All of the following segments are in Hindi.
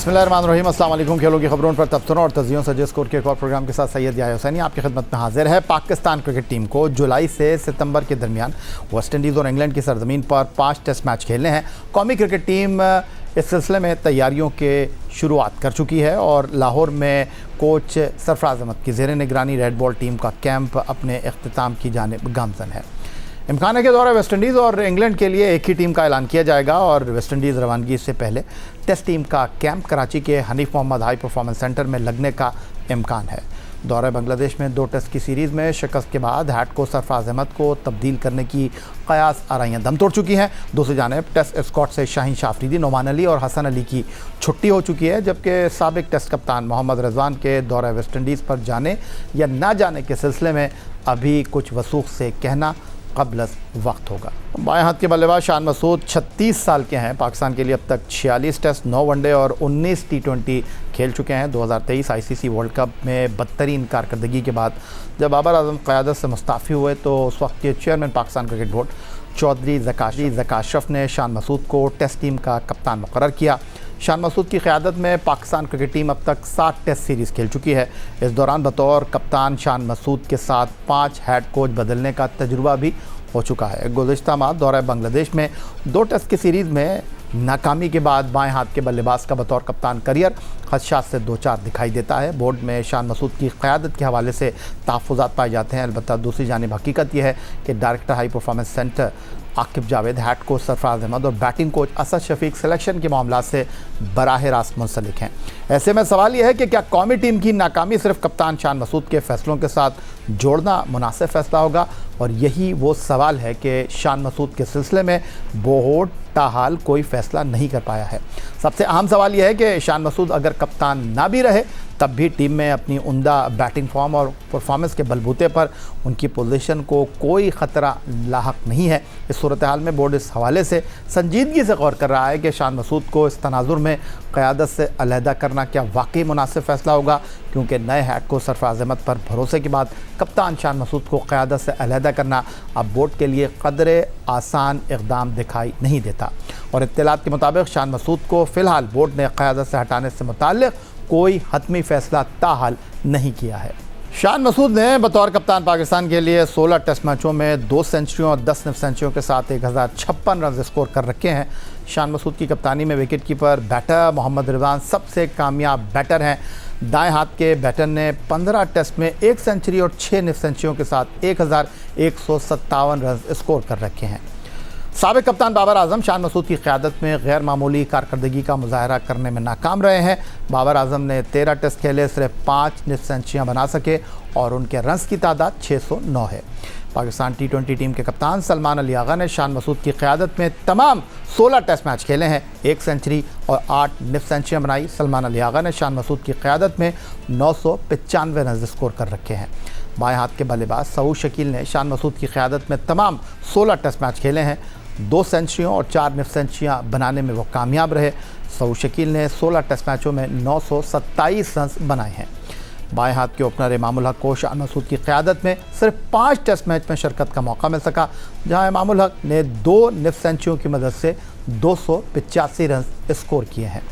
बिस्मिल्लाहिर्रहमानिर्रहीम, अस्सलाम वालेकुम। खेलों की खबरों पर तबसरों और तजियों सजे स्कोर के एक और प्रोग्राम के साथ सैयद याह्या हुसैनी आपकी खिदमत में हाजिर है। पाकिस्तान क्रिकेट टीम को जुलाई से सितंबर के दरमियान वेस्ट इंडीज़ और इंग्लैंड की सरजमीन पर 5 टेस्ट मैच खेलने हैं। कौमी क्रिकेट टीम इस सिलसिले में तैयारियों के शुरुआत कर चुकी है और लाहौर में कोच सरफराज अहमद की ज़ेर निगरानी रेड बॉल टीम का कैंप अपने इख्तिताम की जानिब गामज़न है। इम्कान है कि दौरे वेस्ट इंडीज़ और इंग्लैंड के लिए एक ही टीम का ऐलान किया जाएगा और वेस्ट इंडीज़ रवानगी से पहले टेस्ट टीम का कैंप कराची के Hanif Mohammad high performance centre में लगने का इम्कान है। दौरे बांग्लादेश में 2 टेस्ट की सीरीज़ में शिकस्त के बाद हैट को सरफराज अहमद को तब्दील करने की कयास आराइयाँ दम तोड़ चुकी हैं। दूसरी जानिब टेस्ट स्क्वाड से शाहीन शाह अफरीदी, नोमान अली और हसन अली की छुट्टी हो चुकी है, जबकि साबिक टेस्ट कप्तान मोहम्मद रिजवान के दौरे वेस्ट इंडीज़ पर जाने या ना जाने के सिलसिले में अभी कुछ वसूख से कहना कबल वक्त होगा। बाएं हाथ के बल्लेबाज शान मसूद 36 साल के हैं। पाकिस्तान के लिए अब तक 46 टेस्ट, 9 वनडे और 19 T20 खेल चुके हैं। 2023 ICC वर्ल्ड कप में बदतरीन कारकर्दगी के बाद जब बाबर आजम क़यादत से मुस्ताफ़ी हुए तो उस वक्त के chairman Pakistan cricket board Chaudhry Zaka Ashraf ने शान मसूद को टेस्ट टीम का कप्तान मुकर्रर किया। शान मसूद की क़यादत में पाकिस्तान क्रिकेट टीम अब तक 7 टेस्ट सीरीज़ खेल चुकी है। इस दौरान बतौर कप्तान शान मसूद के साथ 5 हेड कोच बदलने का तजुर्बा भी हो चुका है। गुज़िश्ता माह दौरे बांग्लादेश में 2 टेस्ट की सीरीज़ में नाकामी के बाद बाएं हाथ के बल्लेबाज का बतौर कप्तान करियर खदशात से 2-4 दिखाई देता है। बोर्ड में शान मसूद की क़यादत के हवाले से तहफ़्फ़ुज़ात पाए जाते हैं। अलबत्ता दूसरी जानिब हकीकत यह है कि director high performance centre Aqib Javed, head coach Sarfaraz Ahmed और batting coach Asad Shafiq selection के मामला से बराह रास्त मुंसलिक हैं। ऐसे में सवाल यह है कि क्या कौमी टीम की नाकामी सिर्फ कप्तान शान मसूद के फ़ैसलों के साथ जोड़ना मुनासिब फ़ैसला होगा? और यही वो सवाल है कि शान मसूद के सिलसिले में बोर्ड ताहाल कोई फ़ैसला नहीं कर पाया है। सबसे अहम सवाल यह है कि शान मसूद अगर कप्तान ना भी रहे तब भी टीम में अपनी उम्दा बैटिंग फॉर्म और परफॉर्मेंस के बलबूते पर उनकी पोजीशन को कोई ख़तरा लाहक नहीं है। इस सूरत हाल में बोर्ड इस हवाले से संजीदगी से गौर कर रहा है कि शान मसूद को इस तनाजुर में क़यादत से अलहदा करना क्या वाकई मुनासिब फ़ैसला होगा, क्योंकि नए हैड कोच सरफराज अहमद पर भरोसे के बाद कप्तान शान मसूद को क़यादत से अलहदा करना अब बोर्ड के लिए कदरे आसान इक़दाम दिखाई नहीं देता। और इत्तलात के मुताबिक शान मसूद को फ़िलहाल बोर्ड ने क़यादत से हटाने से मुताल्लिक़ कोई हतमी फ़ैसला ताहाल नहीं किया है। शान मसूद ने बतौर कप्तान पाकिस्तान के लिए 16 टेस्ट मैचों में 2 सेंचुरियों और 10 निफ सेंचुरियों के साथ 1056 रन स्कोर कर रखे हैं। शान मसूद की कप्तानी में wicket keeper batter Mohammad Rizwan सबसे कामयाब बैटर हैं। दाएं हाथ के बैटर ने 15 टेस्ट में 1 सेंचुरी और 6 निफ सेंचुरियों के साथ 1157 रन स्कोर कर रखे हैं। साबिक कप्तान बाबर आजम शान मसूद की क़यादत में गैर मामूली कारकर्दगी का मुजाहरा करने में नाकाम रहे हैं। बाबर आजम ने 13 टेस्ट खेले, सिर्फ 5 निफ सेंचुरियाँ बना सके और उनके रन्स की तादाद 609 है। पाकिस्तान T20 टीम के कप्तान सलमान अली आगा ने शान मसूद की क़यादत में तमाम 16 टेस्ट मैच खेले हैं, 1 सेंचुरी और 8 निफ सेंचुरियाँ बनाई। सलमान अली आगा ने शान मसूद की क़यादत में 995 रन स्कोर कर रखे हैं। बाएँ हाथ के बल्लेबाज सऊद शकील ने शान मसूद की क़यादत में तमाम 16 टेस्ट मैच खेले हैं, 2 सेंचुरियों और 4 निफ सेंचुरियाँ बनाने में वो कामयाब रहे। सऊद शकील ने 16 टेस्ट मैचों में 927 रन बनाए हैं। बाएं हाथ के ओपनर इमामुल हक को शान मसूद की क़यादत में सिर्फ 5 टेस्ट मैच में शिरकत का मौका मिल सका, जहां इमामुल हक ने 2 निफ सेंचुरियों की मदद से 285 रन स्कोर किए हैं।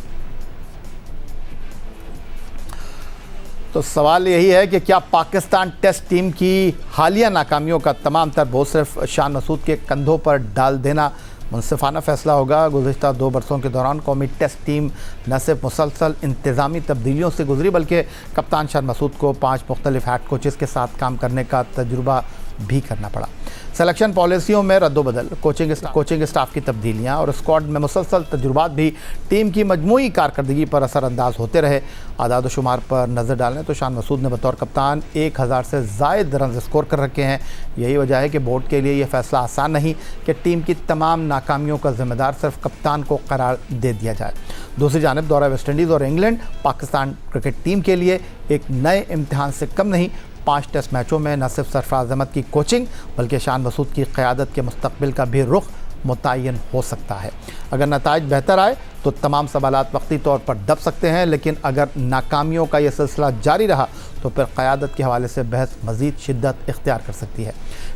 तो सवाल यही है कि क्या पाकिस्तान टेस्ट टीम की हालिया नाकामियों का तमाम तर बोझ सिर्फ शान मसूद के कंधों पर डाल देना मुनसिफाना फ़ैसला होगा? गुज़िश्ता 2 बरसों के दौरान कौमी टेस्ट टीम न सिर्फ मुसलसल इंतज़ामी तब्दीलियों से गुजरी बल्कि कप्तान शान मसूद को 5 मुख्तलिफ हैड कोचेस के साथ काम करने का तजुर्बा भी करना पड़ा। सिलेक्शन पॉलिसियों में रद्दोबदल, कोचिंग स्टाफ की तब्दीलियाँ और स्क्वाड में मुसलसल तजुर्बात भी टीम की मजमूई कारकर्दगी पर असरअंदाज होते रहे। आदाद व शुमार पर नज़र डालें तो शान मसूद ने बतौर कप्तान 1000 से ज़ायद रन स्कोर कर रखे हैं। यही वजह है कि बोर्ड के लिए यह फ़ैसला आसान नहीं कि टीम की तमाम नाकामियों का ज़िम्मेदार सिर्फ कप्तान को करार दे दिया जाए। दूसरी जानिब दौरा वेस्ट इंडीज़ और इंग्लैंड पाकिस्तान क्रिकेट टीम के लिए एक नए इम्तिहान से कम नहीं। 5 टेस्ट मैचों में न सिर्फ सरफराज अहमद की कोचिंग बल्कि शान मसूद की क़यादत के मुस्तक़बिल का भी रुख मुतय्यन हो सकता है। अगर नताइज बेहतर आए तो तमाम सवालात वक्ती तौर पर दब सकते हैं, लेकिन अगर नाकामियों का यह सिलसिला जारी रहा तो फिर क़यादत के हवाले से बहस मज़ीद शिद्दत इख्तियार कर सकती है।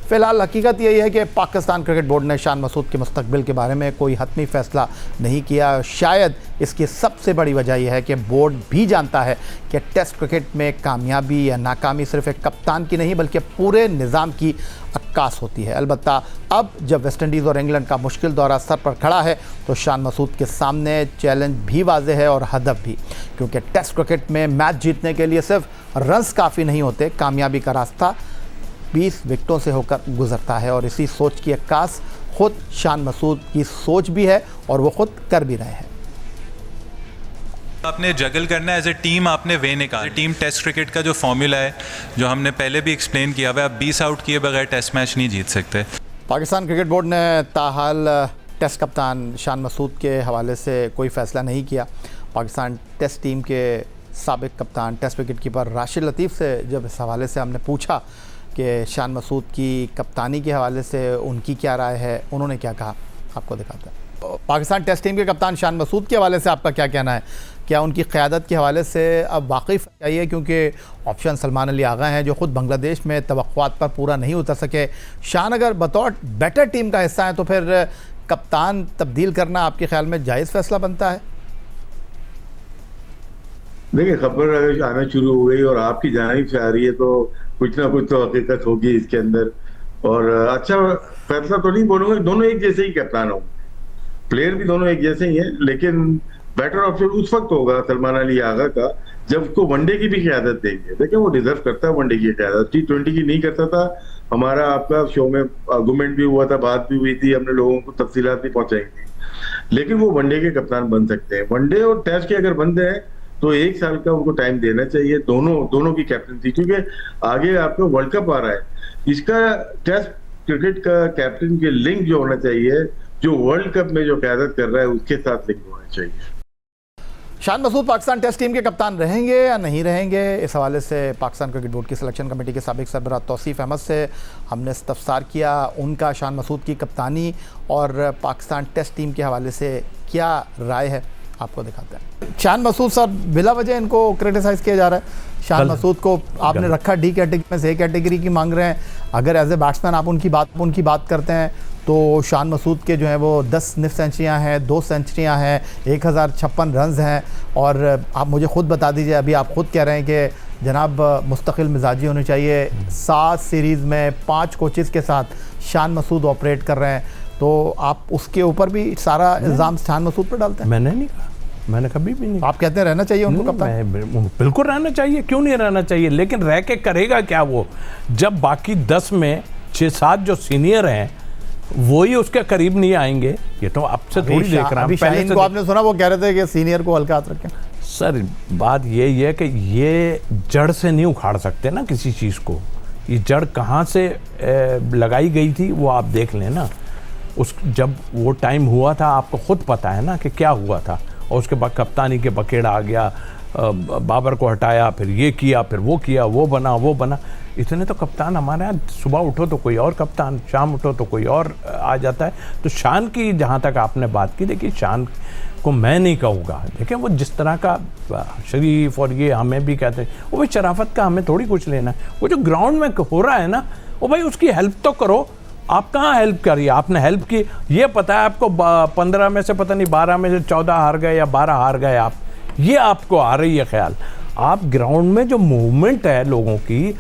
फ़िलहाल हकीकत यही है कि पाकिस्तान क्रिकेट बोर्ड ने शान मसूद के मुस्तकबिल के बारे में कोई हतमी फ़ैसला नहीं किया। शायद इसकी सबसे बड़ी वजह यह है कि बोर्ड भी जानता है कि टेस्ट क्रिकेट में कामयाबी या नाकामी सिर्फ एक कप्तान की नहीं बल्कि पूरे निज़ाम की अक्कास होती है। अलबत्ता अब जब वेस्ट इंडीज़ और इंग्लैंड का मुश्किल दौरा सर पर खड़ा है तो शान मसूद के सामने चैलेंज भी वाज़ेह है और हदफ भी, क्योंकि टेस्ट क्रिकेट में मैच जीतने के लिए सिर्फ रन्स काफ़ी नहीं होते, कामयाबी का रास्ता 20 विकेटों से होकर गुजरता है। और इसी सोच की अक्कास खुद शान मसूद की सोच भी है और वो खुद कर भी रहे हैं। आपने जगल करना है एज ए टीम, आपने वे निकाल टीम टेस्ट क्रिकेट का जो फॉर्मूला है जो हमने पहले भी एक्सप्लेन किया हुआ है, आप 20 आउट किए बगैर टेस्ट मैच नहीं जीत सकते। पाकिस्तान क्रिकेट बोर्ड ने ताहाल टेस्ट कप्तान शान मसूद के हवाले से कोई फ़ैसला नहीं किया। पाकिस्तान टेस्ट टीम के साबिक कप्तान टेस्ट विकेट कीपर राशिद लतीफ़ से जब इस हवाले से हमने पूछा कि शान मसूद की कप्तानी के हवाले से उनकी क्या राय है, उन्होंने क्या कहा, आपको दिखाते हैं। पाकिस्तान टेस्ट टीम के कप्तान शान मसूद के हवाले से आपका क्या कहना है? क्या उनकी क़यादत के हवाले से अब वाक़िफ़ चाहिए, क्योंकि ऑप्शन सलमान अली आगा हैं जो ख़ुद बांग्लादेश में तवक्कुआत पर पूरा नहीं उतर सके। शान अगर बतौर बेटर टीम का हिस्सा है तो फिर कप्तान तब्दील करना आपके ख्याल में जायज़ फ़ैसला बनता है? देखिए, खबर अगर आना शुरू हो गई और आपकी जानिब से आ रही है तो कुछ ना कुछ तो हकीकत होगी इसके अंदर। और अच्छा फैसला तो नहीं बोलूंगा, दोनों एक जैसे ही कप्तान होंगे, प्लेयर भी दोनों एक जैसे ही हैं, लेकिन बेटर ऑप्शन उस वक्त होगा सलमान अली आगा का जब उसको वनडे की भी क़यादत देंगे। देखिए, वो डिजर्व करता है वनडे की क़यादत, T20 की नहीं करता था। हमारा आपका शो में आर्गूमेंट भी हुआ था, बात भी हुई थी, हमने लोगों को तफसीलात भी पहुंचाई थी, लेकिन वो वनडे के कप्तान बन सकते हैं। वनडे और टेस्ट के अगर बनते हैं तो 1 साल का उनको टाइम देना चाहिए, दोनों की कैप्टनसी, क्योंकि आगे आपका वर्ल्ड कप आ रहा है। इसका टेस्ट क्रिकेट का कैप्टन के लिंक जो होना चाहिए, जो वर्ल्ड कप में जो क़यादत कर रहा है उसके साथ लिंक होना चाहिए। शान मसूद पाकिस्तान टेस्ट टीम के कप्तान रहेंगे या नहीं रहेंगे, इस हवाले से पाकिस्तान क्रिकेट बोर्ड की सिलेक्शन कमेटी के साबिक सरबराह तौसीफ़ अहमद से हमने इस्तफसार किया। उनका शान मसूद की कप्तानी और पाकिस्तान टेस्ट टीम के हवाले से क्या राय है, आपको दिखाते हैं। शान मसूद साहब, बिला वजह इनको क्रिटिसाइज़ किया जा रहा है। शान मसूद को आपने रखा डी कैटेगरी में से A कैटेगरी की मांग रहे हैं। अगर एज ए बैट्समैन आप उनकी बात करते हैं तो शान मसूद के जो हैं वो 10 निफ सेंचुरियाँ हैं, 2 सेंचुरियाँ हैं, 1056 रन्स हैं। और आप मुझे ख़ुद बता दीजिए, अभी आप ख़ुद कह रहे हैं कि जनाब मुस्तकिल मिजाजी होनी चाहिए। 7 सीरीज़ में 5 कोचेज़ के साथ शान मसूद ऑपरेट कर रहे हैं, तो आप उसके ऊपर भी सारा इल्ज़ाम शान मसूद पर डालते हैं? मैंने नहीं कहा, मैंने कभी भी नहीं। आप कहते हैं रहना चाहिए उनको कप्तान? बिल्कुल रहना चाहिए, क्यों नहीं रहना चाहिए, लेकिन रह के करेगा क्या वो, जब बाकी 10 में 6-7 जो सीनियर हैं वो ही उसके करीब नहीं आएंगे। ये तो आपसे थोड़ी देख रहा हूं। पहले को आपने सुना वो कह रहे थे कि सीनियर को हल्का हाथ रखें। सर, बात ये है कि ये जड़ से नहीं उखाड़ सकते ना किसी चीज़ को। ये जड़ कहाँ से लगाई गई थी वो आप देख लें ना। जब वो टाइम हुआ था आपको खुद पता है ना कि क्या हुआ था। और उसके बाद कप्तानी के बकेड़ा आ गया, बाबर को हटाया, फिर ये किया, फिर वो किया, वो बना। इतने तो कप्तान हमारे यहाँ, सुबह उठो तो कोई और कप्तान, शाम उठो तो कोई और आ जाता है। तो शान की जहाँ तक आपने बात की, देखिए शान को मैं नहीं कहूँगा, देखिए वो जिस तरह का शरीफ और ये हमें भी कहते हैं, वो भाई शराफत का हमें थोड़ी कुछ लेना है। वो जो ग्राउंड में हो रहा है ना, वो भाई उसकी हेल्प तो करो। आप कहाँ हेल्प करिए, आपने हेल्प की, ये पता है आपको 15 में से पता नहीं 12 में से 14 हार गए या 12 हार गए आप, ये आपको आ रही है ख्याल। आप ग्राउंड में जो मूवमेंट है लोगों की,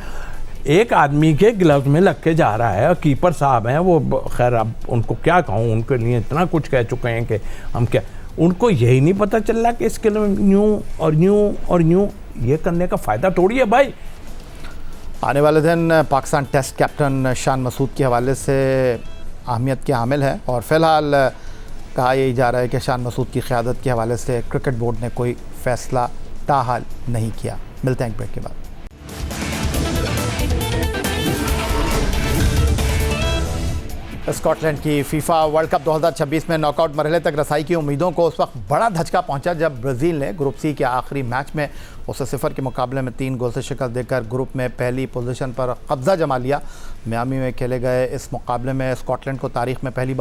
एक आदमी के ग्लव्स में लग के जा रहा है, कीपर साहब हैं वो, खैर अब उनको क्या कहूँ, उनके लिए इतना कुछ कह चुके हैं कि हम क्या, उनको यही नहीं पता चल रहा कि इसके लिए यूँ ये करने का फ़ायदा थोड़ी है भाई। आने वाले दिन पाकिस्तान टेस्ट कैप्टन शान मसूद के हवाले से अहमियत के हामिल है और फ़िलहाल कहा यही जा रहा है कि शान मसूद की क़यादत के हवाले से क्रिकेट बोर्ड ने कोई फ़ैसला ताहाल नहीं किया। मिलते हैं एक ब्रेक के बाद। स्कॉटलैंड की फीफा वर्ल्ड कप 2026 में नॉकआउट मरहले तक रसाई की उम्मीदों को उस वक्त बड़ा धचका पहुंचा जब ब्राज़ील ने ग्रुप सी के आखिरी मैच में उसे 0 के मुकाबले में 3 गोल से शिकस्त देकर ग्रुप में पहली पोजीशन पर कब्जा जमा लिया। मियामी में खेले गए इस मुकाबले में स्कॉटलैंड को तारीख में पहली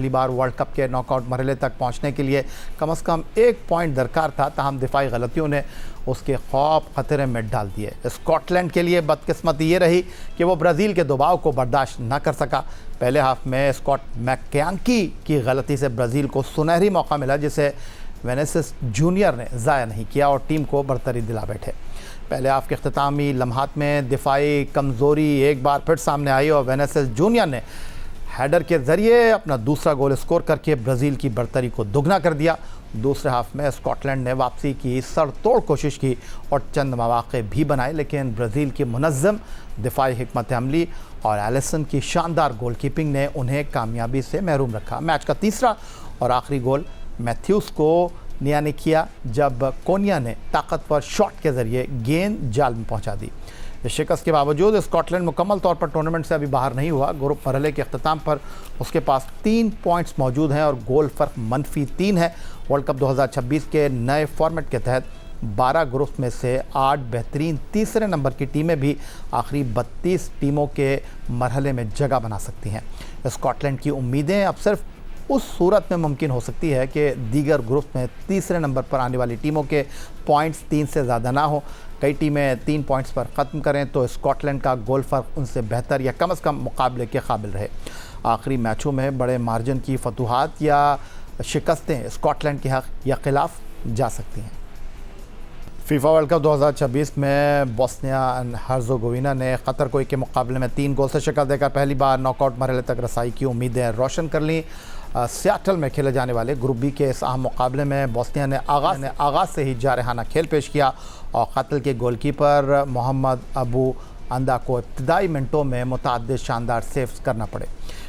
बार वर्ल्ड कप के नॉकआउट मरहले तक पहुंचने के लिए कम से कम 1 पॉइंट दरकार था, ताहम दिफाई गलतियों ने उसके खौफ खतरे में डाल दिए। स्कॉटलैंड के लिए बदकिस्मती ये रही कि वो ब्राज़ील के दबाव को बर्दाश्त न कर सका। पहले हाफ में स्कॉट मैककेंकी की गलती से ब्राज़ील को सुनहरी मौका मिला, जिसे विनीसियस जूनियर ने ज़ाया नहीं किया और टीम को बरतरी दिला बैठे। पहले हाफ के अख्तामी लम्हात में दिफाई कमज़ोरी एक बार फिर सामने आई और विनीसियस जूनियर ने हेडर के ज़रिए अपना दूसरा गोल स्कोर करके ब्राज़ील की बरतरी को दुगना कर दिया। दूसरे हाफ में स्कॉटलैंड ने वापसी की सड़तोड़ कोशिश की और चंद मौके भी बनाए, लेकिन ब्राज़ील की मुनज़्ज़म दिफाई हिकमत अमली और एलिसन की शानदार गोलकीपिंग ने उन्हें कामयाबी से महरूम रखा। मैच का तीसरा और आखिरी गोल मैथ्यूस को निया ने किया जब कोनिया ने ताकतवर शॉट के ज़रिए गेंद जाल में पहुंचा दी। इस शिकस्त के बावजूद स्कॉटलैंड मुकम्मल तौर पर टूर्नामेंट से अभी बाहर नहीं हुआ। ग्रुप मरहले के अख्ताम पर उसके पास 3 पॉइंट्स मौजूद हैं और गोल फ़र्क -3 है। वर्ल्ड कप 2026 के नए फॉर्मेट के तहत 12 ग्रुप में से 8 बेहतरीन तीसरे नंबर की टीमें भी आखिरी 32 टीमों के मरहले में जगह बना सकती हैं। स्कॉटलैंड की उम्मीदें अब सिर्फ उस सूरत में मुमकिन हो सकती है कि दीगर ग्रुप में तीसरे नंबर पर आने वाली टीमों के पॉइंट्स 3 से ज़्यादा ना हो। कई टीमें 3 पॉइंट्स पर ख़त्म करें तो स्कॉटलैंड का गोल फ़र्क उनसे बेहतर या कम से कम मुकाबले के काबिल रहे। आखिरी मैचों में बड़े मार्जिन की फतूहात या शिकस्तें स्कॉटलैंड के हक़ या ख़िलाफ़ जा सकती हैं। फीफा वर्ल्ड कप 2026 में बोस्निया एंड हर्ज़ोगोविना ने कतर को 1 के मुकाबले में 3 गोल से शिकस्त देकर पहली बार नॉकआउट मरहले तक रसाई की उम्मीदें रोशन कर लीं। सियाटल में खेले जाने वाले ग्रुप बी के इस अहम मुकाबले में बोस्निया ने आगाज़ से ही जारहाना खेल पेश किया और कतर के गोलकीपर मोहम्मद अबू अंदा को इब्तदाई मिनटों में मुतअद्दिद शानदार सेव्स करना पड़े।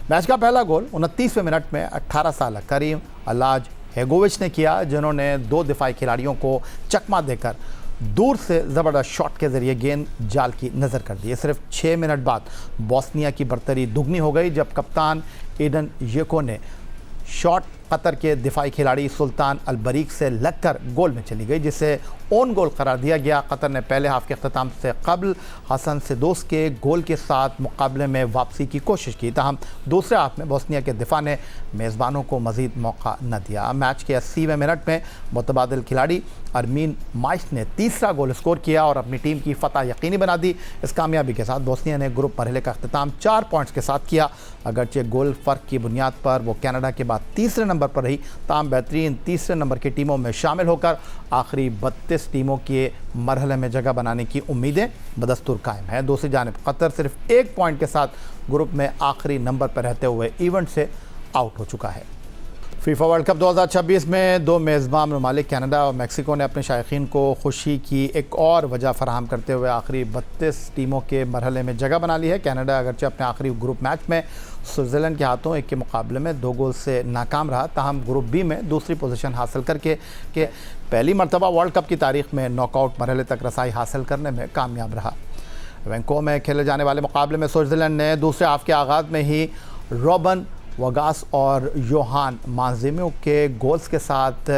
मैच का पहला गोल 29वें मिनट में 18 साल करीम अलाज हेगोविच ने किया, जिन्होंने 2 दिफाई खिलाड़ियों को चकमा देकर दूर से ज़बरदस्त शॉट के ज़रिए गेंद जाल की नज़र कर दी। सिर्फ 6 मिनट बाद बोस्निया की बरतरी दुगनी हो गई जब कप्तान एडन येको ने शॉट कतर के दिफाई खिलाड़ी सुल्तान अलबरीक से लगकर गोल में चली गई, जिसे ओन गोल करार दिया गया। कतर ने पहले हाफ के अख्ताम से कबल हसन सिदोस के गोल के साथ मुकाबले में वापसी की कोशिश की, ताहम दूसरे हाफ में बोस्निया के दिफा ने मेज़बानों को मज़ीद मौका न दिया। मैच के 80वें मिनट में मुतबादिल खिलाड़ी अरमीन माइश ने तीसरा गोल स्कोर किया और अपनी टीम की फतह यकीनी बना दी। इस कामयाबी के साथ बोस्निया ने ग्रुप मरहले का अख्ताम 4 पॉइंट्स के साथ किया। अगरचे गोल फ़र्क की बुनियाद पर वो कनाडा के बाद तीसरे नंबर पर रही, ताम बेहतरीन तीसरे नंबर की टीमों में शामिल होकर आखिरी 32 टीमों के मरहले में जगह बनाने की उम्मीदें बदस्तूर कायम हैं। दूसरी जानिब कतर सिर्फ 1 पॉइंट के साथ ग्रुप में आखिरी नंबर पर रहते हुए इवेंट से आउट हो चुका है। फीफा वर्ल्ड कप 2026 में 2 मेज़बान ममालिक कनाडा और मैक्सिको ने अपने शायकीन को खुशी की एक और वजह फराहम करते हुए आखिरी 32 टीमों के मरहले में जगह बना ली है। कनाडा अगरचे अपने आखिरी ग्रुप मैच में स्विट्ज़रलैंड के हाथों 1 के मुकाबले में 2 गोल से नाकाम रहा, ताहम ग्रुप बी में दूसरी पोजीशन हासिल करके पहली मरतबा वर्ल्ड कप की तारीख में नॉकआउट मरहले तक रसाई हासिल करने में कामयाब रहा। वैंको में खेले जाने वाले मुकाबले में स्विट्ज़रलैंड ने दूसरे हाफ के आगाज़ में ही रॉबन वगास और योहान मांजिमियो के गोल्स के साथ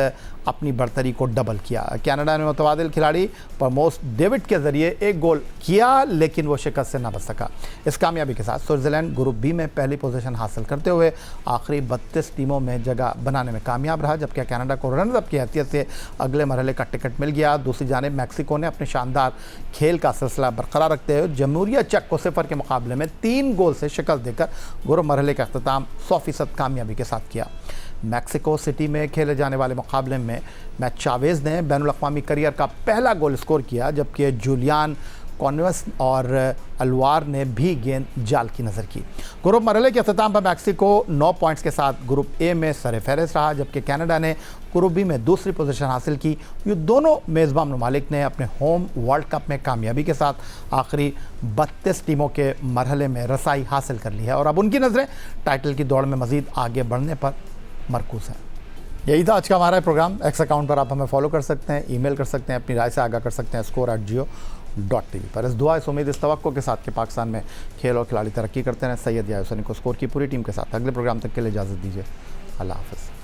अपनी बरतरी को डबल किया। कनाडा ने मुतबादिल खिलाड़ी प्रमोस डेविड के ज़रिए 1 गोल किया, लेकिन वो शिकस्त से न बच सका। इस कामयाबी के साथ स्विट्ज़रलैंड ग्रुप बी में पहली पोजीशन हासिल करते हुए आखिरी 32 टीमों में जगह बनाने में कामयाब रहा, जबकि कनाडा को रनर अप की हैसियत से अगले मरहले का टिकट मिल गया। दूसरी जानिब मैक्सिको ने अपने शानदार खेल का सिलसिला बरकरार रखते हुए जमहूरिया चेक को 0 के मुकाबले में 3 गोल से शिकस्त देकर ग्रुप मरहले का अख्ताम 100% कामयाबी के साथ किया। मैक्सिको सिटी में खेले जाने वाले मुकाबले में मैच चावेज़ ने बैनुल-अक़वामी करियर का पहला गोल स्कोर किया, जबकि जूलियान कॉन्वेस और अलवार ने भी गेंद जाल की नज़र की। ग्रुप मरहले के अख्ताम पर मैक्सिको 9 पॉइंट्स के साथ ग्रुप ए में सरफहरिस्त रहा, जबकि कनाडा ने ग्रुप बी में दूसरी पोजीशन हासिल की। ये दोनों मेज़बान ममालिक ने अपने होम वर्ल्ड कप में कामयाबी के साथ आखिरी 32 टीमों के मरहले में रसाई हासिल कर ली है और अब उनकी नज़रें टाइटल की दौड़ में मज़ीद आगे बढ़ने पर मरकूज़ हैं। यही था आज का हमारा प्रोग्राम। एक्स अकाउंट पर आप हमें फॉलो कर सकते हैं, ईमेल कर सकते हैं, अपनी राय से आगाह कर सकते हैं score@jio.tv पर। इस दुआ, इस उम्मीद, इस तवक्को के साथ कि पाकिस्तान में खेल और खिलाड़ी तरक्की करते हैं। सैयद या हुसैन को स्कोर की पूरी टीम के साथ अगले प्रोग्राम तक के लिए इजाज़त दीजिए। अल्लाह हाफ़िज़।